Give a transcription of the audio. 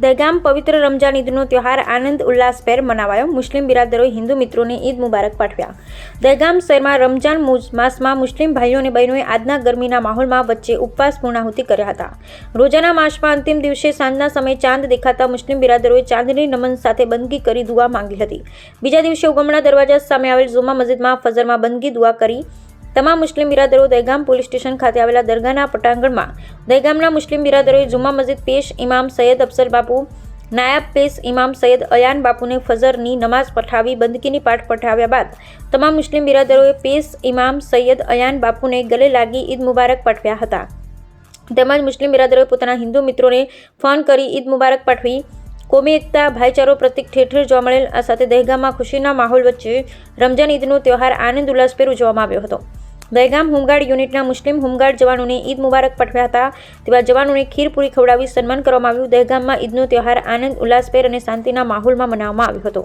દહેગામ પવિત્ર રમજાન ઈદનો તહેવાર આનંદ ઉલ્લાસભેર મનાવાયો. મુસ્લિમ બિરાદરોએ હિન્દુ મિત્રોને ઈદ મુબારક પાઠવ્યા. દહેગામ શહેરમાં રમજાન માસમાં મુસ્લિમ ભાઈઓ અને બહેનોએ આજના ગરમીના માહોલમાં વચ્ચે ઉપવાસ પૂર્ણાહુતિ કર્યા હતા. રોજાના માસમાં અંતિમ દિવસે સાંજના સમયે ચાંદ દેખાતા મુસ્લિમ બિરાદરોએ ચાંદની નમન સાથે બંદગી કરી દુઆ માંગી હતી. બીજા દિવસે ઉગમણા દરવાજા સામે આવેલ જુમા મસ્જિદમાં ફજરમાં બંદગી દુઆ કરી. તમામ મુસ્લિમ બિરાદરો દહેગામ પોલીસ સ્ટેશન ખાતે આવેલા દરગાહના પટાંગણમાં દહેગામના મુસ્લિમ બિરાદરોએ જુમા મસ્જિદ પેશ ઇમામ સૈયદ અફસર બાપુ, નાયબ પેશ ઇમામ સૈયદ અયાન બાપુને ફજરની નમાઝ પઠાવી બંદગીની પાઠ પઠાવ્યા બાદ તમામ મુસ્લિમ બિરાદરોએ પેશ ઇમામ સૈયદ અયાન બાપુને ગલે લાગી ઈદ મુબારક પાઠવ્યા હતા. તેમજ મુસ્લિમ બિરાદરોએ પોતાના હિન્દુ મિત્રોને ફોન કરી ઈદ મુબારક પાઠવી. કોમી એકતા, ભાઈચારો પ્રતિક ઠેર ઠેર જોવા મળેલ. આ સાથે દહેગામમાં ખુશીના માહોલ વચ્ચે રમજાન ઈદનો તહેવાર આનંદ ઉલ્લાસભેર ઉજવવામાં આવ્યો હતો. દહેગામ હોમગાર્ડ યુનિટના મુસ્લિમ હોમગાર્ડ જવાનોને ઈદ મુબારક પાઠવ્યા હતા. તેવા જવાનોને ખીર પૂરી ખવડાવી સન્માન કરવામાં આવ્યું. દહેગામમાં ઈદનો તહેવાર આનંદ ઉલ્લાસભેર અને શાંતિના માહોલમાં મનાવવામાં આવ્યો હતો.